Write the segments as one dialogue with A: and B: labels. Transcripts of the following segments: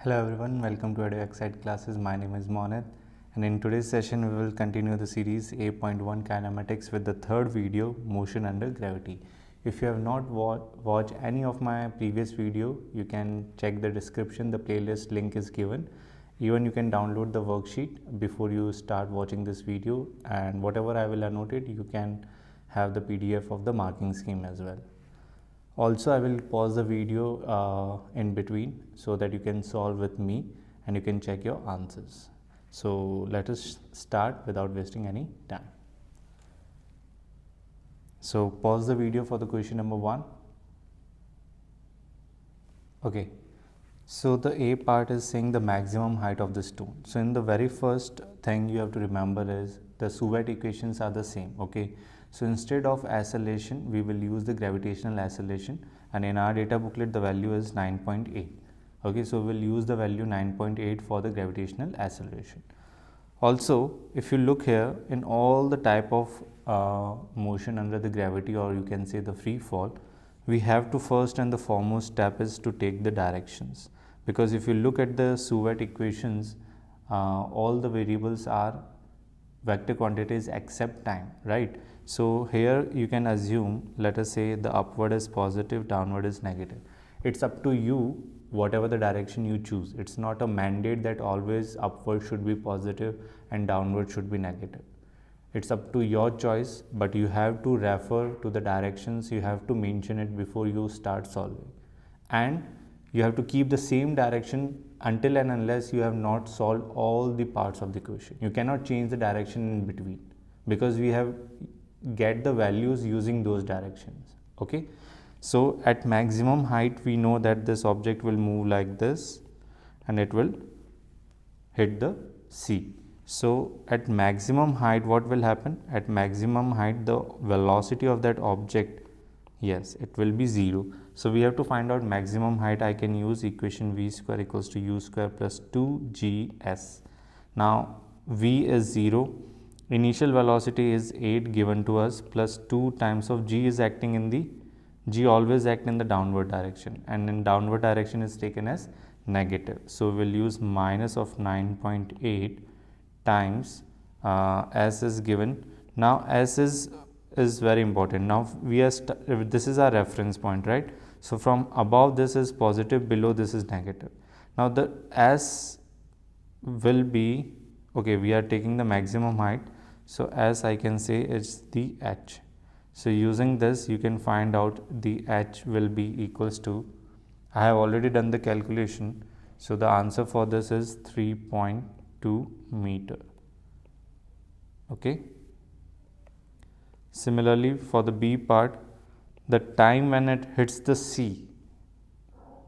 A: Hello everyone, welcome to eduxcite Classes. My name is Monit, and in today's session we will continue the series A.1 Kinematics with the third video, Motion Under Gravity. If you have not watched any of my previous video, you can check the description, the playlist link is given. Even you can download the worksheet before you start watching this video, and whatever I will annotate, you can have the PDF of the marking scheme as well. Also, I will pause the video in between so that you can solve with me and you can check your answers. So let us start without wasting any time. So pause the video for the question number 1. Okay, so the A part is saying the maximum height of the stone. So in the very first thing you have to remember is the Suvette equations are the same. Okay, so instead of acceleration we will use the gravitational acceleration, and in our data booklet the value is 9.8. okay, so we'll use the value 9.8 for the gravitational acceleration. Also, if you look here, in all the type of motion under the gravity, or you can say the free fall, we have to first and the foremost step is to take the directions, because if you look at the Suvette equations, all the variables are vector quantities except time, right? So here you can assume, let us say the upward is positive, downward is negative. It's up to you whatever the direction you choose. It's not a mandate that always upward should be positive and downward should be negative. It's up to your choice, but you have to refer to the directions, you have to mention it before you start solving. And you have to keep the same direction until and unless you have not solved all the parts of the question. You cannot change the direction in between, because we have get the values using those directions. Okay, so at maximum height we know that this object will move like this and it will hit the sea. So at maximum height what will happen? At maximum height the velocity of that object, yes, it will be 0. So we have to find out maximum height. I can use equation v square equals to u square plus 2gs. Now v is 0, initial velocity is 8 given to us, plus 2 times of g is acting in the, g always act in the downward direction, and in downward direction is taken as negative. So we will use minus of 9.8 times s is given. Now s is very important. Now we are this is our reference point, right? So from above this is positive, below this is negative. Now the s will be, okay, we are taking the maximum height, so as I can say it's the h. So using this you can find out the h will be equals to, I have already done the calculation, so the answer for this is 3.2 meter. Okay, similarly for the B part, the time when it hits the sea,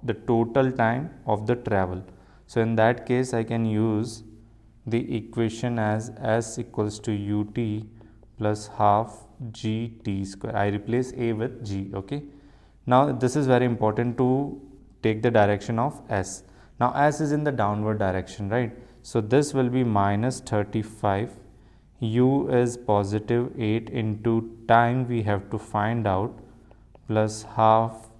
A: the total time of the travel. So in that case I can use the equation as s equals to ut plus half gt square. I replace a with g. Okay, now this is very important to take the direction of s. Now s is in the downward direction, right? So this will be minus 35, u is positive 8 into time we have to find out, plus half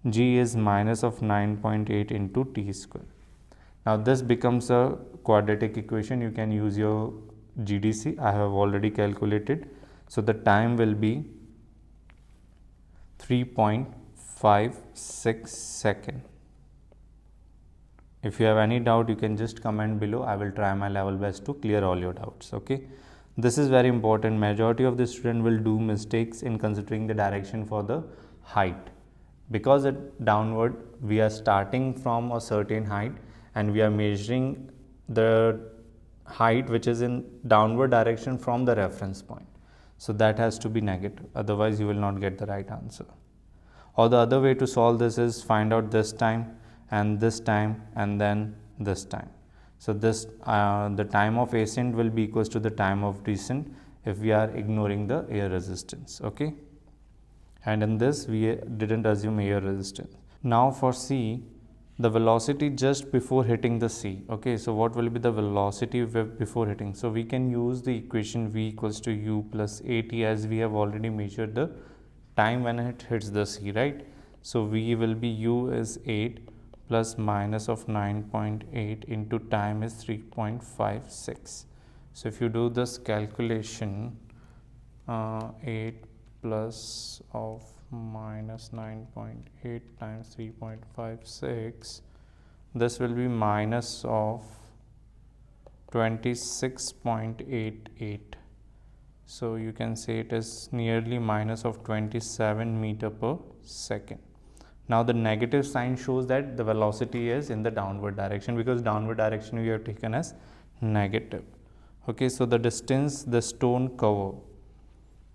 A: g is minus of 9.8 into t square. Now this becomes a quadratic equation. You can use your GDC. I have already calculated. So the time will be 3.56 seconds. If you have any doubt, you can just comment below. I will try my level best to clear all your doubts. Okay, this is very important. Majority of the student will do mistakes in considering the direction for the height, because at downward we are starting from a certain height and we are measuring the height which is in downward direction from the reference point. So that has to be negative, otherwise you will not get the right answer. Or the other way to solve this is find out this time and this time and then this time. So this the time of ascent will be equals to the time of descent if we are ignoring the air resistance. Okay, and in this we didn't assume air resistance. Now for C, the velocity just before hitting the sea. Okay, so what will be the velocity before hitting? So we can use the equation v equals to u plus at, as we have already measured the time when it hits the sea, right? So v will be u is 8 plus minus of 9.8 into time is 3.56. So if you do this calculation, 8 plus of minus 9.8 times 3.56, this will be minus of 26.88. So you can say it is nearly minus of 27 meter per second. Now the negative sign shows that the velocity is in the downward direction, because downward direction we have taken as negative. Okay, so the distance the stone cover.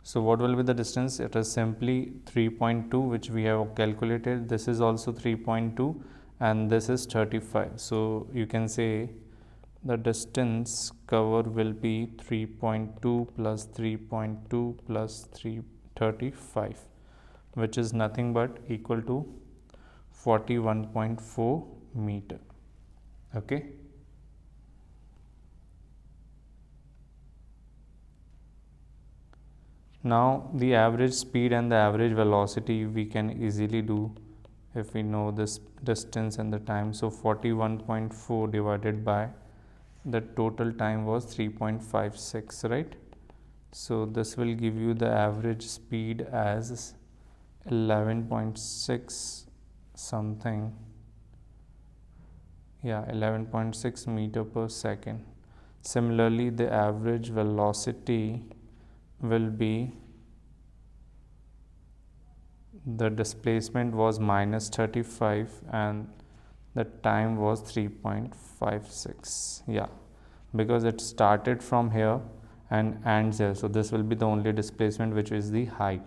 A: So what will be the distance? It is simply 3.2, which we have calculated. This is also 3.2 and this is 35. So you can say the distance cover will be 3.2 plus 3.2 plus 335, which is nothing but equal to 41.4 meter. Okay. Now the average speed and the average velocity we can easily do if we know this distance and the time. So 41.4 divided by the total time was 3.56, right? So this will give you the average speed as 11.6 something. Yeah, 11.6 meter per second. Similarly, the average velocity will be, the displacement was minus 35 and the time was 3.56. Yeah, because it started from here and ends here, so this will be the only displacement, which is the height.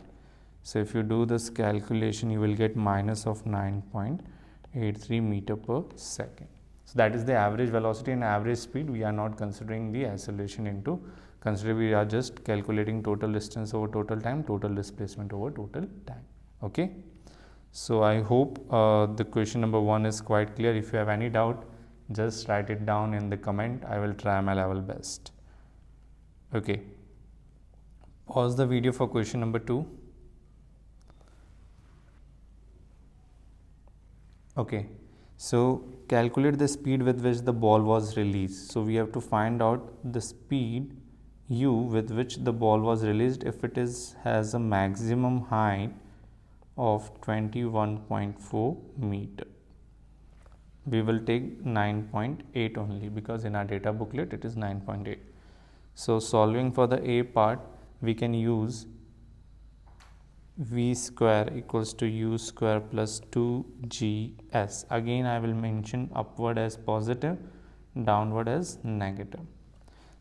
A: So if you do this calculation, you will get minus of 9.83 meter per second. So that is the average velocity and average speed. We are not considering the acceleration into consider, we are just calculating total distance over total time, total displacement over total time. Okay, so I hope the question number 1 is quite clear. If you have any doubt, just write it down in the comment. I will try my level best. Okay, pause the video for question number 2. Okay, so calculate the speed with which the ball was released. So we have to find out the speed u with which the ball was released if it has a maximum height of 21.4 meter. We will take 9.8 only, because in our data booklet it is 9.8. So solving for the a part, we can use v square equals to u square plus 2gs. Again I will mention upward as positive, downward as negative.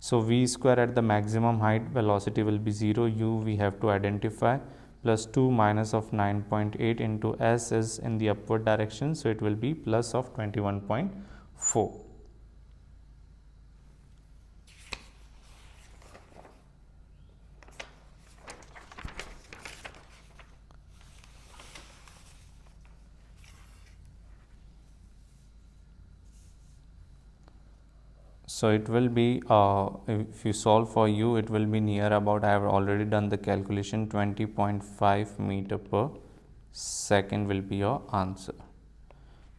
A: So v square at the maximum height, velocity will be 0, u we have to identify, plus 2 minus of 9.8 into s is in the upward direction, so it will be plus of 21.4. So it will be, if you solve for u, it will be near about, I have already done the calculation, 20.5 meter per second will be your answer.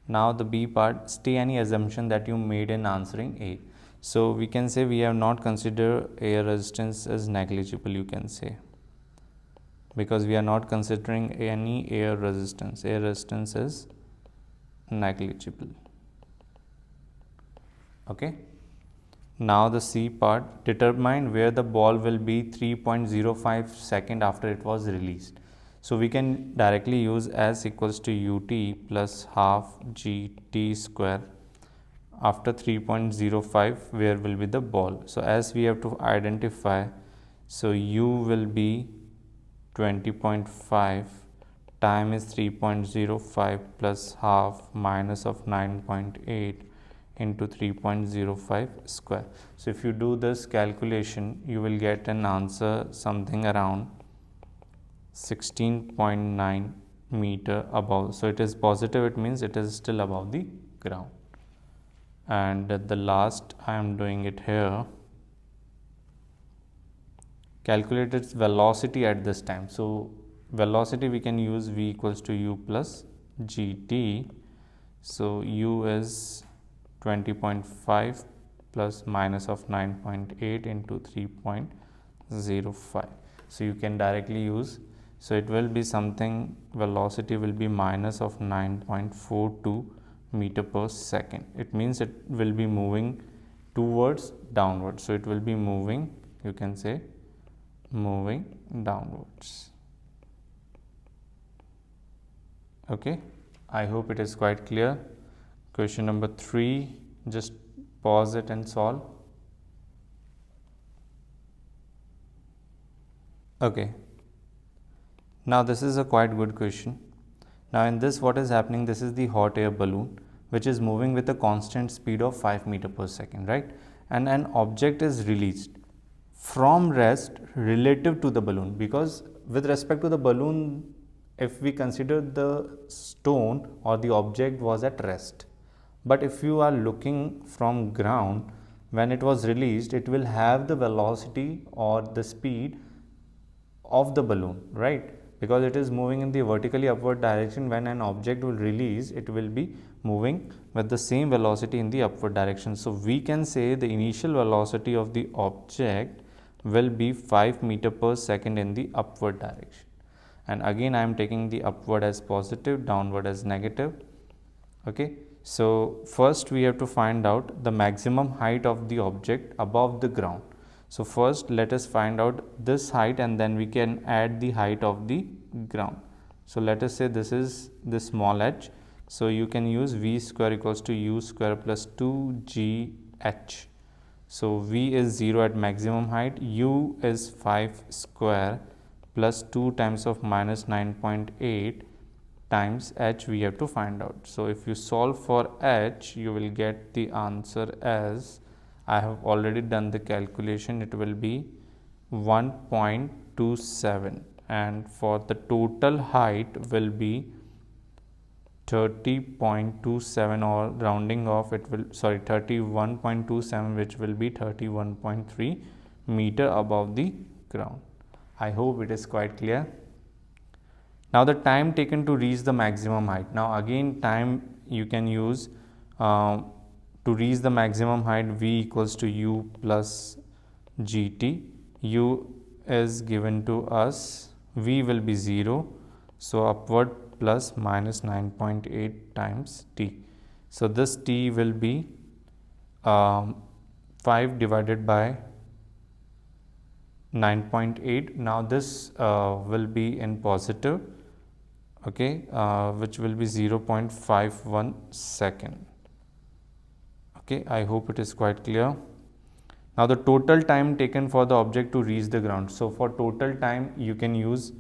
A: Now the b part, stay any assumption that you made in answering a. So we can say we have not considered air resistance as negligible, you can say, because we are not considering any air resistance. Air resistance is negligible. Okay. Now the C part, determine where the ball will be 3.05 second after it was released. So we can directly use s equals to ut plus half gt square. After 3.05, where will be the ball? So as we have to identify, so u will be 20.5, time is 3.05 plus half minus of 9.8 into 3.05 square. So if you do this calculation, you will get an answer something around 16.9 meter above. So it is positive, it means it is still above the ground. And at the last, I am doing it here. Calculate its velocity at this time. So velocity we can use v equals to u plus gt. So u is 20.5 plus minus of 9.8 into 3.05. So you can directly use, so it will be something, velocity will be minus of 9.42 meter per second. It means it will be moving towards downwards, so it will be moving, you can say moving downwards. Okay, I hope it is quite clear. Question number 3, just pause it and solve. Okay, now this is a quite good question. Now in this, what is happening, this is the hot air balloon which is moving with a constant speed of 5 meter per second, right? And an object is released from rest relative to the balloon, because with respect to the balloon, if we consider the stone or the object was at rest, but if you are looking from ground, when it was released, it will have the velocity or the speed of the balloon, right? Because it is moving in the vertically upward direction. When an object will release, it will be moving with the same velocity in the upward direction. So we can say the initial velocity of the object will be 5 meter per second in the upward direction. And again I am taking the upward as positive, downward as negative. Okay, so first we have to find out the maximum height of the object above the ground. So first let us find out this height, and then we can add the height of the ground. So let us say this is the small h. So you can use v square equals to u square plus 2gh. So v is 0 at maximum height, u is 5 square plus 2 times of minus 9.8 times h we have to find out. So if you solve for h, you will get the answer as, I have already done the calculation, it will be 1.27, and for the total height will be 30.27, or rounding off it will, 31.27, which will be 31.3 meter above the ground. I hope it is quite clear. Now the time taken to reach the maximum height. Now again time you can use to reach the maximum height, v equals to u plus gt. U is given to us, v will be 0, so upward plus minus 9.8 times t. So this t will be 5 divided by 9.8. Now this will be in positive, okay, which will be 0.51 second. Okay, I hope it is quite clear. Now the total time taken for the object to reach the ground. So for total time you can use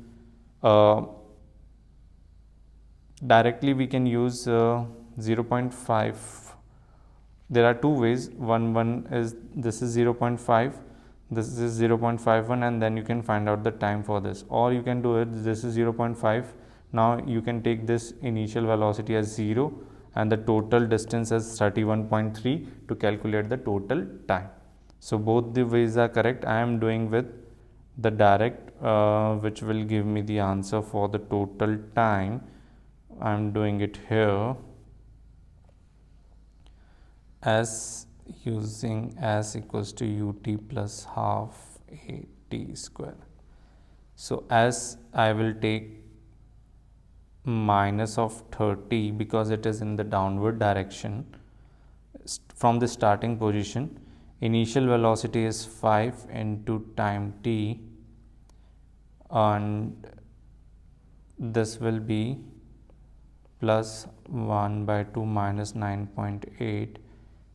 A: directly we can use 0.5. There are two ways. One is this is 0.5, this is 0.51, and then you can find out the time for this. Or you can do it, this is 0.5. Now you can take this initial velocity as 0 and the total distance as 31.3 to calculate the total time. So both the ways are correct. I am doing with the direct which will give me the answer for the total time. I am doing it here as using as equals to ut plus half at square. So as I will take minus of 30 because it is in the downward direction from the starting position. Initial velocity is 5 into time t, and this will be plus 1 by 2 minus 9.8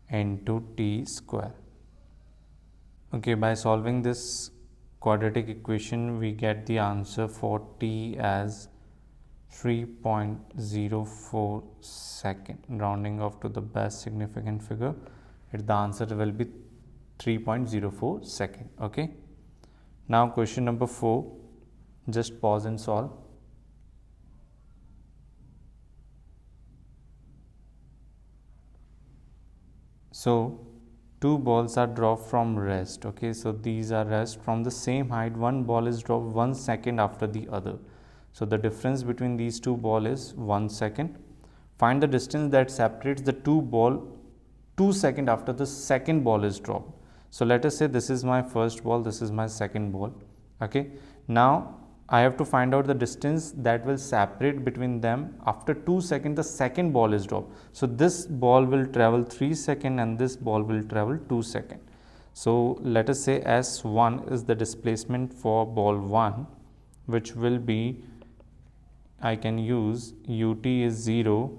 A: into t square. Okay, by solving this quadratic equation we get the answer for t as 3.04 second. Rounding off to the best significant figure, the answer will be 3.04 second. Okay, now question number 4, just pause and solve. So two balls are dropped from rest. Okay, so these are rest from the same height. One ball is dropped 1 second after the other. So the difference between these two balls is 1 second. Find the distance that separates the two ball 2 seconds after the second ball is dropped. So let us say this is my first ball, this is my second ball. Okay, now I have to find out the distance that will separate between them after 2 seconds the second ball is dropped. So this ball will travel 3 seconds and this ball will travel 2 seconds. So let us say S1 is the displacement for ball 1, which will be, I can use ut is 0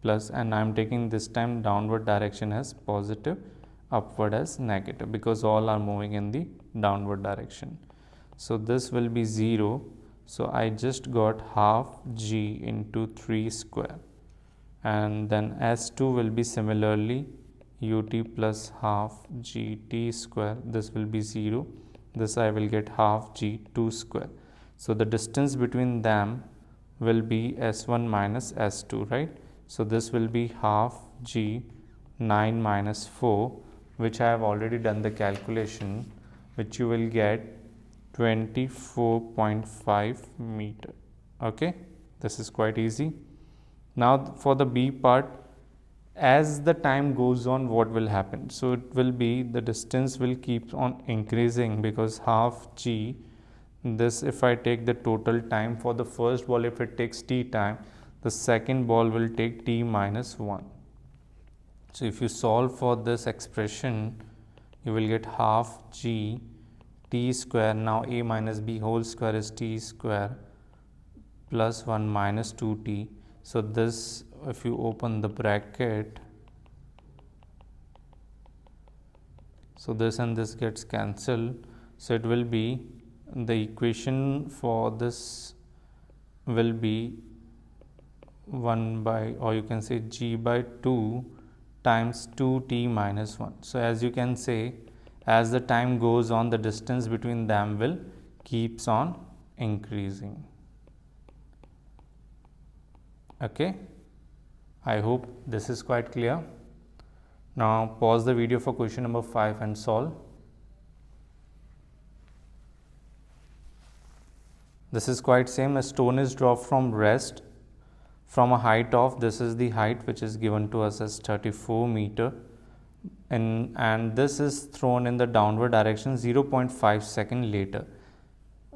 A: plus, and I am taking this time downward direction as positive, upward as negative, because all are moving in the downward direction. So this will be 0. So I just got half g into 3 square, and then S2 will be similarly ut plus half gt square. This will be 0. This I will get half g2 square. So the distance between them will be S1 minus S2, right? So this will be half g 9 minus 4, which I have already done the calculation, which you will get 24.5 meter. Okay, this is quite easy. Now for the B part, as the time goes on, what will happen? So it will be, the distance will keep on increasing, because half g, this if I take the total time for the first ball, if it takes t time, the second ball will take t minus 1. So if you solve for this expression, you will get half g t square. Now a minus b whole square is t square plus 1 minus 2t. So this, if you open the bracket, so this and this gets cancelled. So it will be, the equation for this will be 1 by, or you can say g by 2 times 2t minus 1. So as you can say, as the time goes on, the distance between them will keeps on increasing. Okay, I hope this is quite clear. Now pause the video for question number 5 and solve. This is quite same. A stone is dropped from rest from a height of, this is the height which is given to us as 34 meter, and this is thrown in the downward direction 0.5 second later.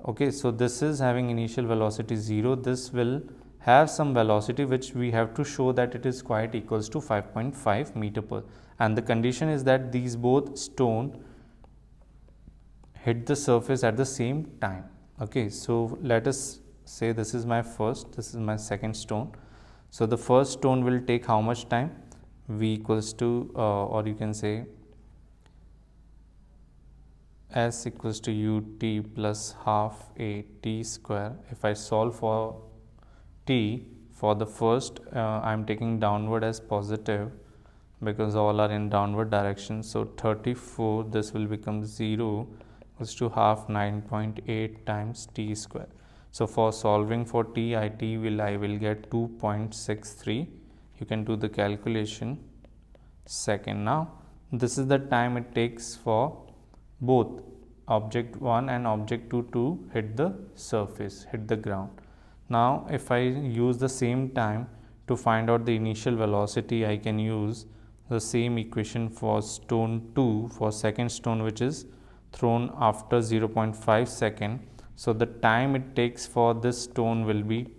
A: Okay, so this is having initial velocity 0. This will have some velocity which we have to show that it is quite equals to 5.5 meter per, and the condition is that these both stone hit the surface at the same time. Okay, so let us say this is my first, this is my second stone. So the first stone will take how much time? V equals to, or you can say S equals to ut plus half a t square. If I solve for t, for the first, I am taking downward as positive, because all are in downward direction. So 34, this will become 0 equals to half 9.8 times t square. So for solving for t, I will get 2.63. You can do the calculation second. Now this is the time it takes for both object 1 and object 2 to hit the surface, hit the ground. Now if I use the same time to find out the initial velocity, I can use the same equation for stone 2, for second stone, which is thrown after 0.5 second. So the time it takes for this stone will be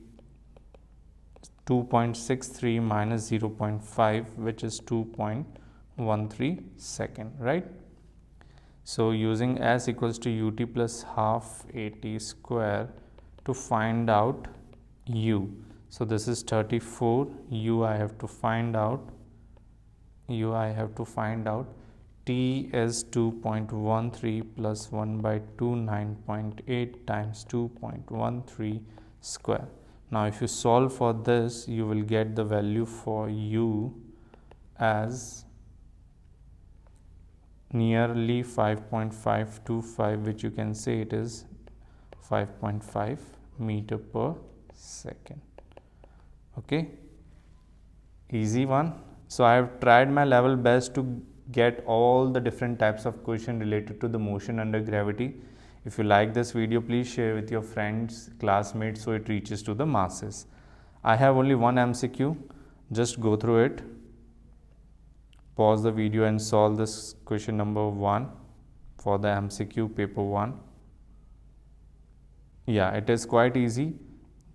A: 2.63 minus 0.5, which is 2.13 second, right? So using S equals to ut plus half at square to find out u. So this is 34, u I have to find out, t is 2.13 plus 1 by 2, 9.8 times 2.13 square. Now if you solve for this, you will get the value for u as nearly 5.525, which you can say it is 5.5 meter per second. Okay, easy one. So I have tried my level best to get all the different types of question related to the motion under gravity. If you like this video, please share with your friends, classmates, so it reaches to the masses. I have only one MCQ. Just go through it, pause the video and solve this question number 1 for the MCQ paper 1. Yeah, it is quite easy.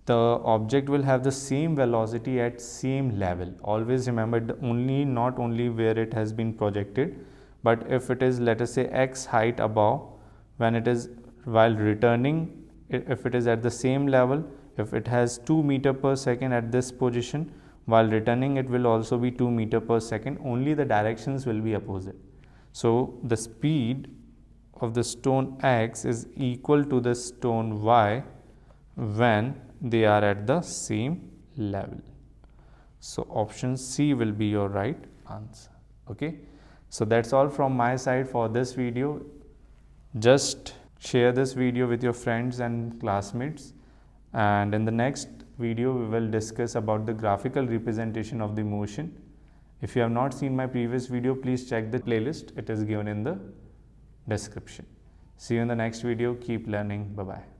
A: The object will have the same velocity at same level. Always remember not only where it has been projected, but if it is, let us say, x height above, when it is while returning, if it is at the same level, if it has 2 meter per second at this position, while returning it will also be 2 meter per second, only the directions will be opposite. So the speed of the stone x is equal to the stone y when they are at the same level. So option C will be your right answer. Okay, so that's all from my side for this video. Just share this video with your friends and classmates, and in the next video we will discuss about the graphical representation of the motion. If you have not seen my previous video, please check the playlist. It is given in the description. See you in the next video. Keep learning. Bye bye.